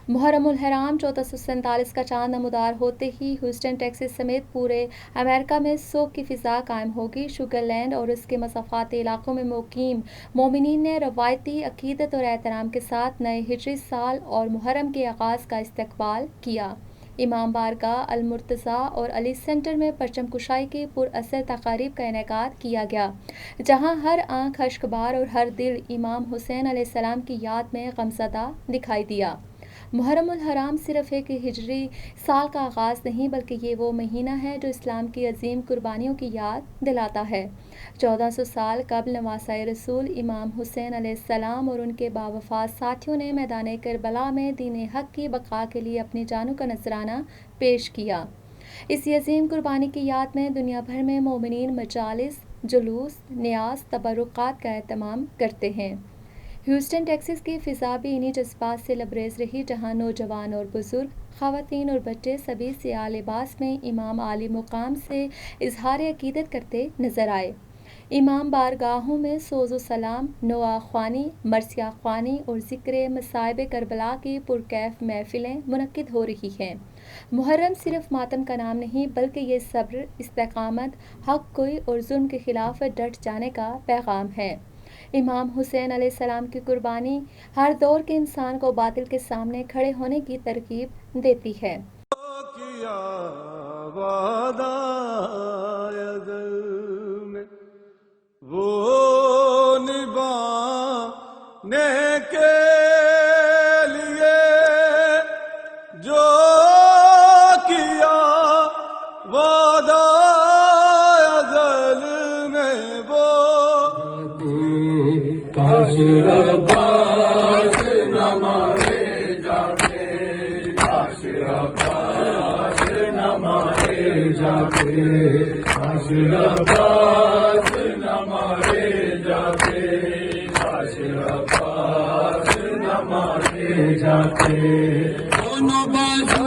मुहर्रमुल हराम 1447 का चांद नमूदार होते ही ह्यूस्टन टेक्सास समेत पूरे अमेरिका में सोग की फ़िज़ा कायम होगी। शुगरलैंड और उसके मसाफ़ाती इलाक़ों में मुक़ीम मोमिनीन ने रवायती अक़ीदत और एहतराम के साथ नए हिजरी साल और मुहर्रम के आगाज़ का इस्तक़बाल किया। इमाम बारगाह अल-मुर्तज़ा और अली सेंटर में परचम कुशाई की पुरअसर तक़ारीब का इनेकाद किया गया, जहाँ हर आँख अश्कबार और हर दिल इमाम हुसैन अलैहिस्सलाम की याद में गमज़दा दिखाई दिया। मुहर्रमुल हराम सिर्फ़ एक हिजरी साल का आगाज़ नहीं, बल्कि ये वो महीना है जो इस्लाम की अजीम कुर्बानियों की याद दिलाता है। 1400 साल कबल नवासाए रसूल इमाम हुसैन अलैहिस्सलाम और उनके बावफ़ा साथियों ने मैदान करबला में दीन हक़ की बक़ा के लिए अपनी जानों का नजराना पेश किया। इसी अजीम कुर्बानी की याद में दुनिया भर में मोमिनीन मजालिस, जुलूस, न्याज़, तबरुकात का एहतमाम करते हैं। ह्यूस्टन टेक्सास की फ़िज़ा भी इन्हीं जज्बात से लबरेज़ रही, जहाँ नौजवान और बुज़ुर्ग, ख़वातीन और बच्चे सभी सियाह लिबास में इमाम आली मुक़ाम से इज़हार अक़ीदत करते नज़र आए। इमाम बारगाहों में सोज़ो सलाम, नोआ ख़्वानी, मरसिया ख़्वानी और ज़िक्र मसाइब करबला की पुरकैफ़ महफ़िलें मुनक़्क़िद हो रही हैं। मुहर्रम सिर्फ़ मातम का नाम नहीं, बल्कि ये सब्र, इस्तिक़ामत, हक़ गोई और ज़ुल्म के ख़िलाफ़ डट जाने का पैगाम है। इमाम हुसैन अलैहिस्सलाम की कुर्बानी हर दौर के इंसान को बातिल के सामने खड़े होने की तरकीब देती है। किया वादा अज़ल में वो निभाने के लिए जो किया वादा अज़ल में वो काश अब्बास न मारे जाते, काश अब्बास न मारे जाते, काश अब्बास न मारे जाते, काश अब्बास न मारे जाते। दोनों बाजू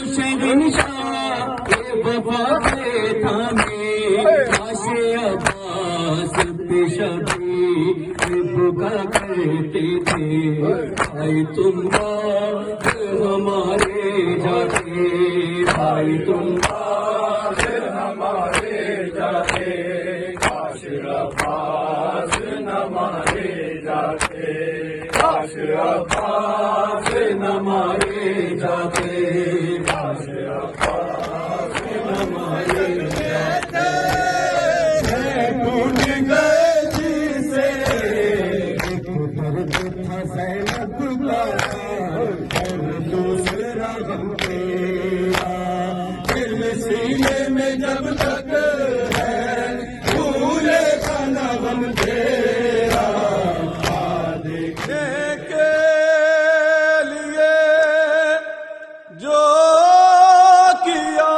शहंशाह के वफा के थामे, काश अब्बास पेशगी बुका करते थे। भाई तुम बात हमारे जाते, भाई तुम बात हमारे जाते, काश अब्बास न मारे जाते, काश अब्बास न मारे जाते, काश अब्बास न मारे जाते। टूट गए जी से ज़ैनब का और दूसरा गम तेरा, दिल सीने में जब तक है भूले का न गम तेरा। देखने के लिए जो किया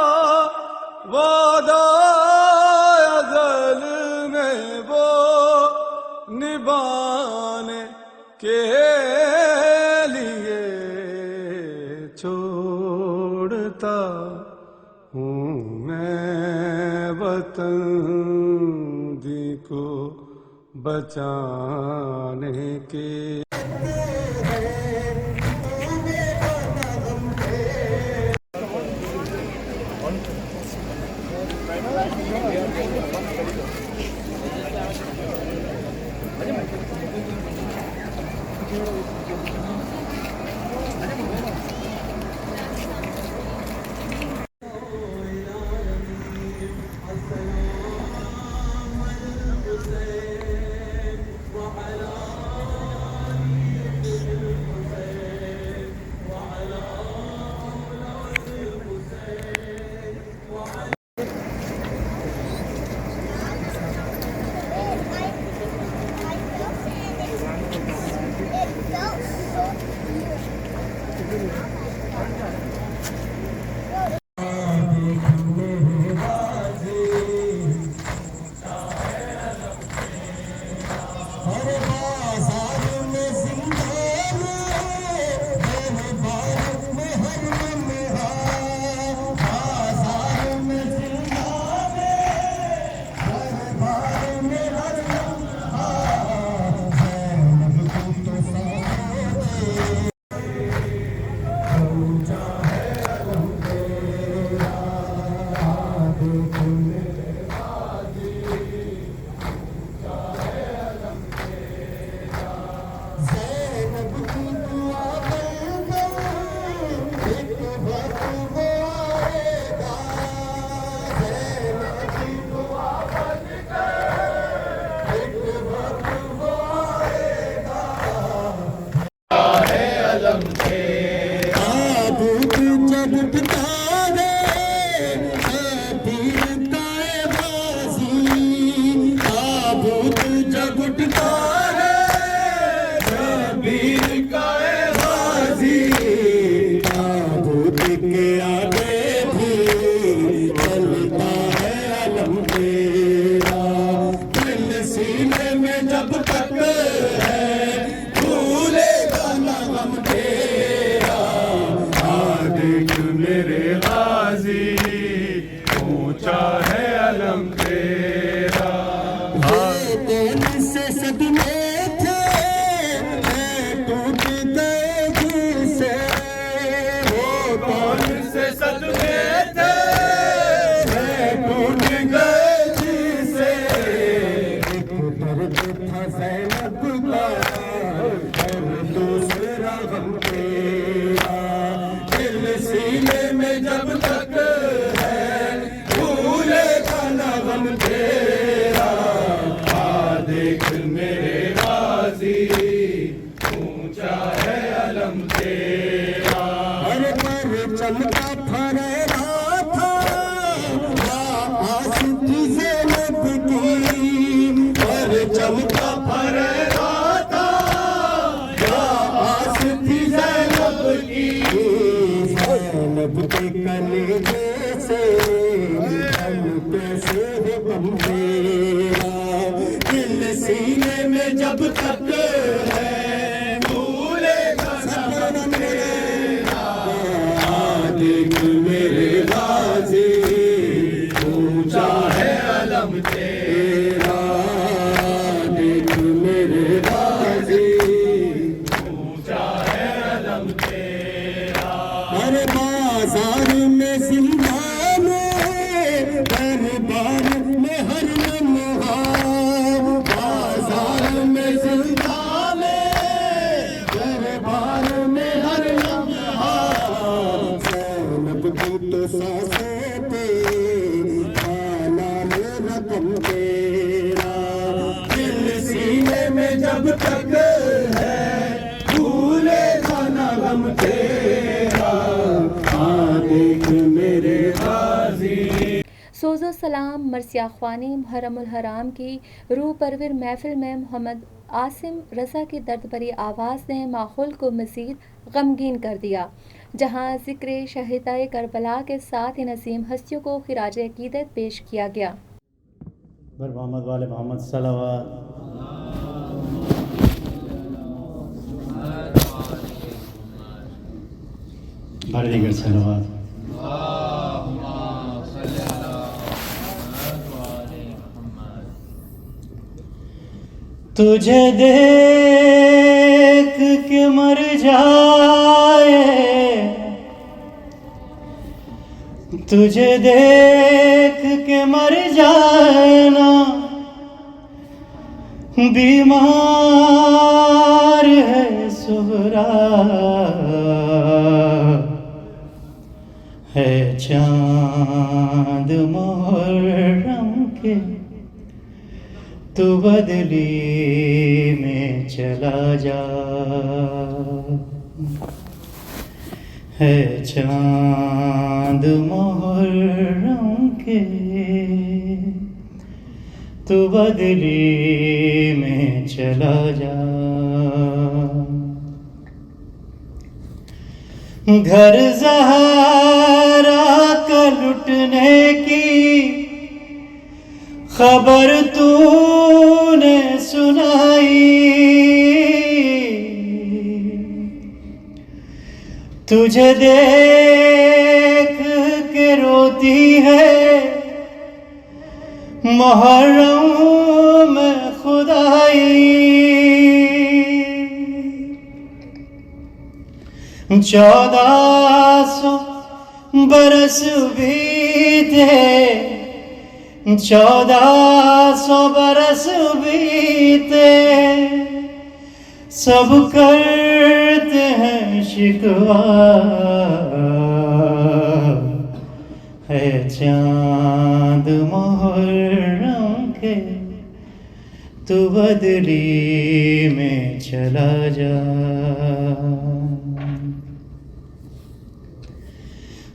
वादा अज़ल में वो निभाने के लिए छोड़ता हूँ मैं वतन दी को बचाने के। पीर का है गाजी, ताबूत के आगे भी चलता है अलम तेरा, दिल सीने में जब तक है भूलेगा ना गम तेरा। देख मेरे गाजी ऊंचा है अलम तेरा। कौन से सदमे थे टूट गए दिल से, वो कौन से सदमे थे टूट गए दिल से। एक दर्द था ज़ैनब का और दूसरा गम तेरा, दिल सीने में जब तक है भूलेगा ना गम तेरा। देख मेरे गाजी ऊंचा है अलम तेरा। हर पर चमका फरेरा था आस थी ज़ैनब की, पर चमका फरेरा था आस थी ज़ैनब की। ज़ैनब के कलेजे से हम कैसे हो गम तेरा, दिल सीने में जब तक है भूलेगा ना गम तेरा। देख मेरे गाजी ऊंचा है अलम तेरा, देख मेरे गाजी ऊंचा है अलम तेरा। हर बाजार में जिंदा में दरबार में हर लम्हा, बाजार में जिंदा में दरबार में हर लम्हा। ज़ैनब की तो सांसें पे खाना मेरा गम तेरा, दिल सीने में जब तक है भूलेगा ना गम तेरा। देख मेरे गाजी। सोज़ो सलाम मरसिया ख्वानी मुहर्रमुल हराम की रूह परवर महफिल में मोहम्मद आसिम रज़ा की दर्द भरी आवाज़ ने माहौल को मज़ीद गमगीन कर दिया, जहां ज़िक्र शहीदाए करबला के साथ इन अजीम हस्तियों को खिराज अक़ीदत पेश किया गया। बर मोहम्मद वाले मोहम्मद सलावत। भर दीगर सलावत। तुझे देख के मर जाए, तुझे देख के मर जाए ना, बीमार है सुहरा, है चांद मुहर्रम के तू बदली में चला जा, है चांद मुहर्रम के तू बदली में चला जा। घर ज़हरा का लुटने की खबर तूने सुनाई, तुझे देख के रोती है मुहर्रम में खुदाई। 1400 बरस बीते, 1400 बरस बीते, सब करते हैं शिकवा, है चांद मुहर्रम के तू बदली में चला जा।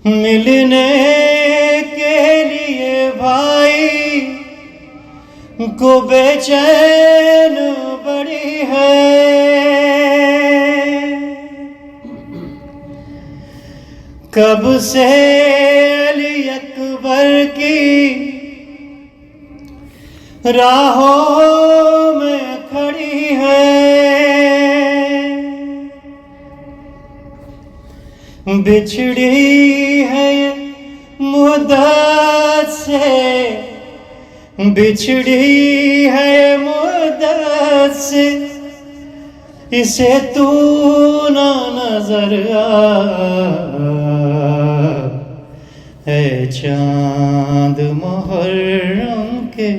मिलने के लिए भाई को बेचैन बड़ी है, कब से अली अकबर की राहों में खड़ी है, बिछड़ी है मुद्दत से, बिछड़ी है मुद्दत से, इसे तू ना नजर है चांद मुहर्रम के,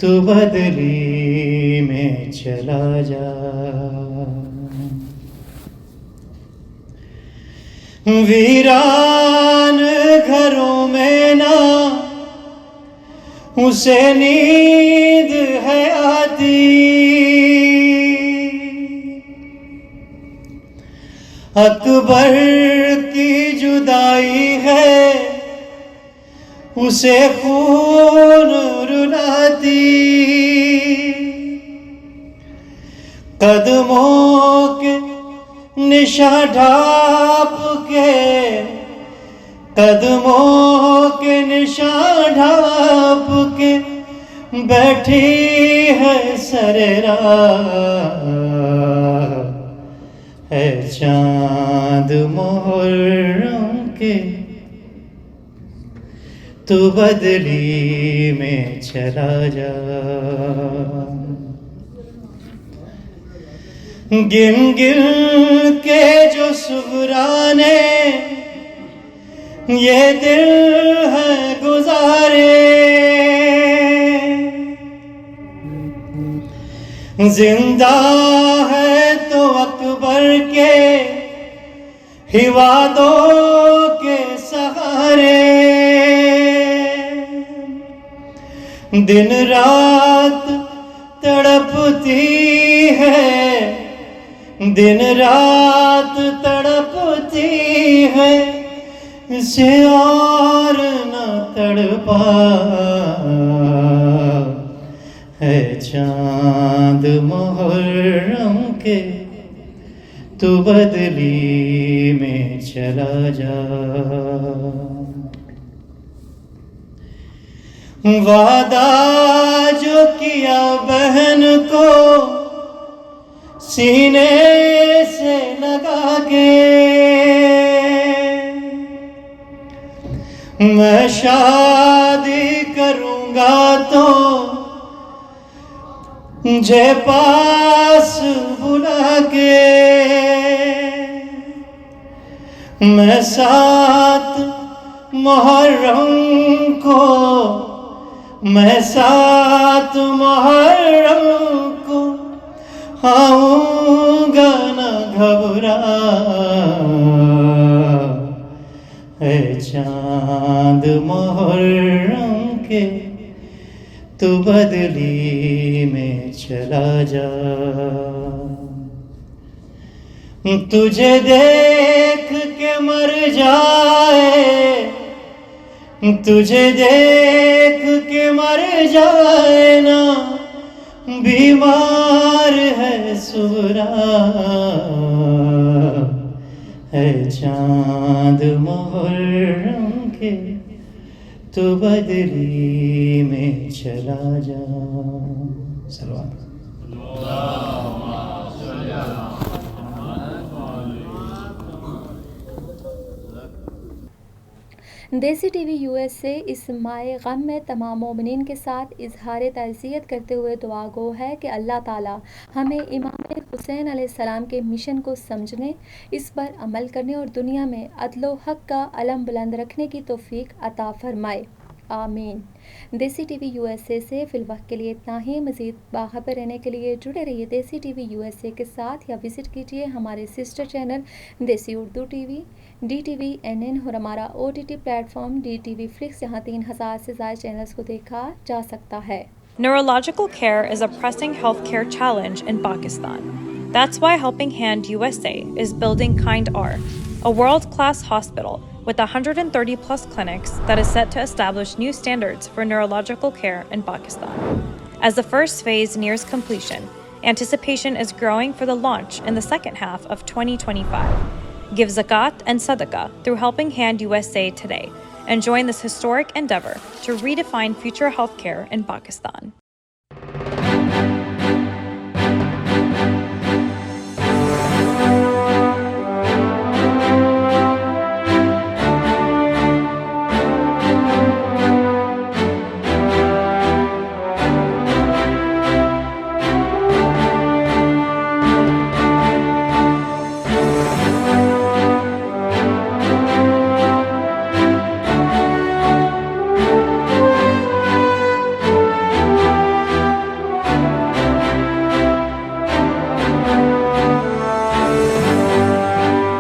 तू बदली में चला जा। वीरान घरों में ना उसे नींद है आती, अकबर की जुदाई है उसे खून रुलाती, कदमों के निशा ढाप के, कदमों के निशा ढाप के बैठी है सरेरा, है चांद मुहर्रम के, तू बदली में चला जा। गिन गिन के जो सुगराने ये दिल है गुजारे, जिंदा है तो अकबर के ही वादों के सहारे, दिन रात तड़पती है, दिन रात तड़पती है, इसे और न तड़पा है चांद मुहर्रम के, तू बदली में चला जा। वादा जो किया बहन को सीने से लगा के, मैं शादी करूंगा तो मुझे पास बुला के, मैं साथ मुहर्रम को, मैं साथ मुहर्रम को आऊंगा न घबरा, है चांद मुहर्रम के, तू बदली में चला जा। तुझे देख के मर जाए, तुझे देख के मर जाए ना, बीमार है सुरा, है चांद मुहर्रम के, तू बदली में चला जा। सलवात। देसी टीवी यूएसए इस माए गम में तमाम मोमिनीन के साथ इजहार ताज़ियत करते हुए दुआ गो है कि अल्लाह ताला हमें इमाम हुसैन अलैहिस्सलाम के मिशन को समझने, इस पर अमल करने और दुनिया में अदल व हक का अलम बुलंद रखने की तौफीक अता फरमाए, आमीन। देसी टीवी यूएसए से फिलवक्त के लिए इतना ही। मज़ीद बाखबर रहने के लिए जुड़े रहिए देसी टीवी यूएसए के साथ, या विज़िट कीजिए हमारे सिस्टर चैनल देसी उर्दू टीवी, DTV NN और हमारा OTT प्लेटफॉर्म DTV फ्लिक्स, जहाँ 3000 से ज़्यादा चैनल्स को देखा जा सकता है। Neurological care is a pressing healthcare challenge in Pakistan. That's why Helping Hand USA is building Kind R, a world-class hospital with 130 plus clinics that is set to establish new standards for neurological care in Pakistan. As the first phase nears completion, anticipation is growing for the launch in the second half of 2025. Give zakat and sadaqah through Helping Hand USA today and join this historic endeavor to redefine future healthcare in Pakistan.